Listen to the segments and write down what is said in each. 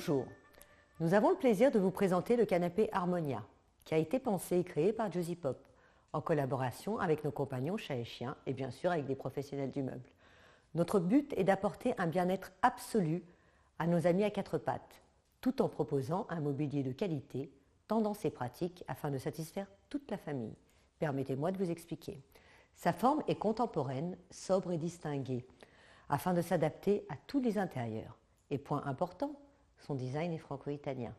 Bonjour, nous avons le plaisir de vous présenter le canapé Harmonia, qui a été pensé et créé par Josie Pop, en collaboration avec nos compagnons chats et chiens et bien sûr avec des professionnels du meuble. Notre but est d'apporter un bien-être absolu à nos amis à quatre pattes, tout en proposant un mobilier de qualité, tendance et pratique afin de satisfaire toute la famille. Permettez-moi de vous expliquer. Sa forme est contemporaine, sobre et distinguée, afin de s'adapter à tous les intérieurs. Et point important, son design est franco-italien.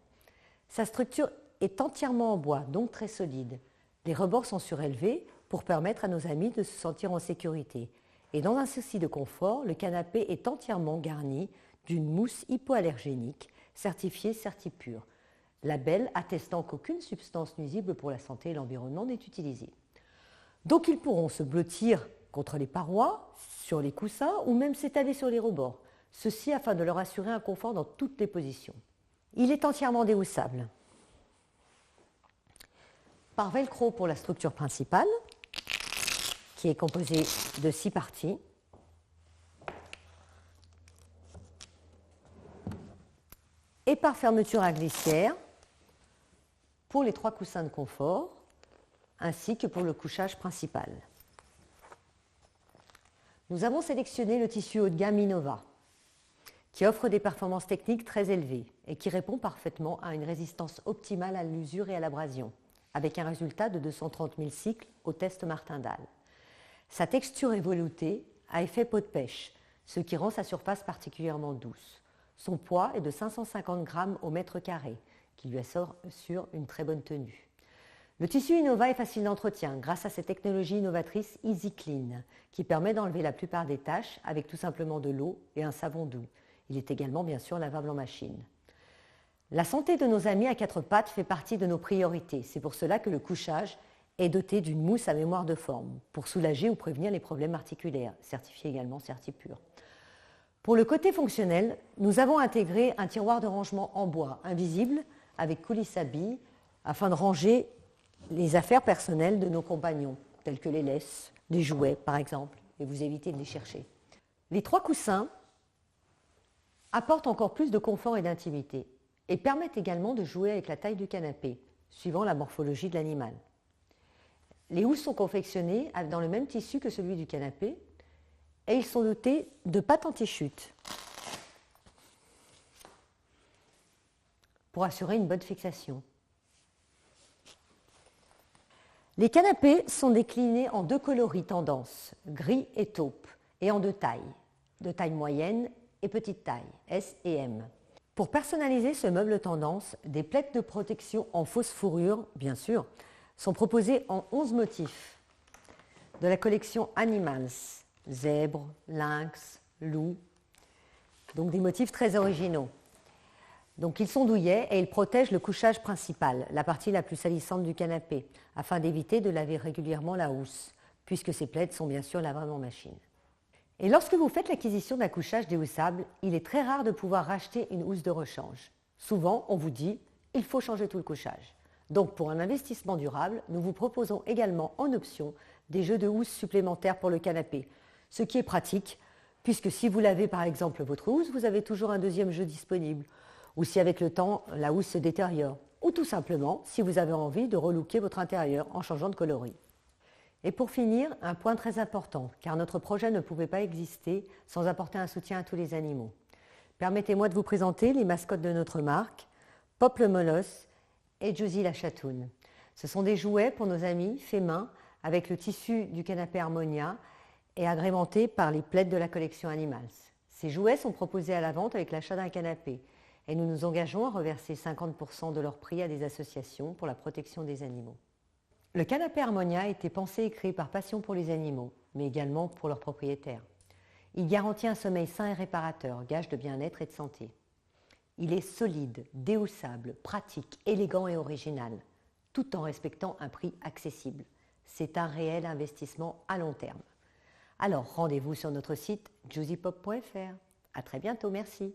Sa structure est entièrement en bois, donc très solide. Les rebords sont surélevés pour permettre à nos amis de se sentir en sécurité. Et dans un souci de confort, le canapé est entièrement garni d'une mousse hypoallergénique certifiée Certipure, label attestant qu'aucune substance nuisible pour la santé et l'environnement n'est utilisée. Donc ils pourront se blottir contre les parois, sur les coussins ou même s'étaler sur les rebords. Ceci afin de leur assurer un confort dans toutes les positions. Il est entièrement déhoussable. Par velcro pour la structure principale, qui est composée de 6 parties. Et par fermeture à glissière pour les 3 coussins de confort, ainsi que pour le couchage principal. Nous avons sélectionné le tissu haut de gamme Innova, qui offre des performances techniques très élevées et qui répond parfaitement à une résistance optimale à l'usure et à l'abrasion, avec un résultat de 230 000 cycles au test Martindale. Sa texture est veloutée à effet peau de pêche, ce qui rend sa surface particulièrement douce. Son poids est de 550 grammes au mètre carré, qui lui assure une très bonne tenue. Le tissu Innova est facile d'entretien grâce à cette technologie innovatrice Easy Clean, qui permet d'enlever la plupart des taches avec tout simplement de l'eau et un savon doux. Il est également bien sûr lavable en machine. La santé de nos amis à quatre pattes fait partie de nos priorités. C'est pour cela que le couchage est doté d'une mousse à mémoire de forme, pour soulager ou prévenir les problèmes articulaires, certifié également Certipure. Pour le côté fonctionnel, nous avons intégré un tiroir de rangement en bois invisible avec coulisse à billes afin de ranger les affaires personnelles de nos compagnons, telles que les laisses, les jouets par exemple, et vous évitez de les chercher. Les 3 coussins apportent encore plus de confort et d'intimité et permettent également de jouer avec la taille du canapé, suivant la morphologie de l'animal. Les housses sont confectionnées dans le même tissu que celui du canapé et ils sont dotés de pattes anti-chute pour assurer une bonne fixation. Les canapés sont déclinés en 2 coloris tendance, gris et taupe, et en 2 tailles, de taille moyenne et petite taille, S et M. Pour personnaliser ce meuble tendance, des plaids de protection en fausse fourrure, bien sûr, sont proposés en 11 motifs de la collection Animals, zèbre, lynx, loup, donc des motifs très originaux. Donc ils sont douillets et ils protègent le couchage principal, la partie la plus salissante du canapé, afin d'éviter de laver régulièrement la housse, puisque ces plaids sont bien sûr lavables en machine. Et lorsque vous faites l'acquisition d'un couchage déhoussable, il est très rare de pouvoir racheter une housse de rechange. Souvent, on vous dit « il faut changer tout le couchage ». Donc pour un investissement durable, nous vous proposons également en option des jeux de housse supplémentaires pour le canapé, ce qui est pratique, puisque si vous lavez par exemple votre housse, vous avez toujours un deuxième jeu disponible, ou si avec le temps, la housse se détériore, ou tout simplement si vous avez envie de relooker votre intérieur en changeant de coloris. Et pour finir, un point très important, car notre projet ne pouvait pas exister sans apporter un soutien à tous les animaux. Permettez-moi de vous présenter les mascottes de notre marque, Pop le Molosse et Josie la Chatoune. Ce sont des jouets pour nos amis, faits main, avec le tissu du canapé Harmonia et agrémentés par les plaids de la collection Animals. Ces jouets sont proposés à la vente avec l'achat d'un canapé et nous nous engageons à reverser 50% de leur prix à des associations pour la protection des animaux. Le canapé Harmonia a été pensé et créé par passion pour les animaux, mais également pour leurs propriétaires. Il garantit un sommeil sain et réparateur, gage de bien-être et de santé. Il est solide, déhoussable, pratique, élégant et original, tout en respectant un prix accessible. C'est un réel investissement à long terme. Alors rendez-vous sur notre site josiepop.fr. À très bientôt, merci.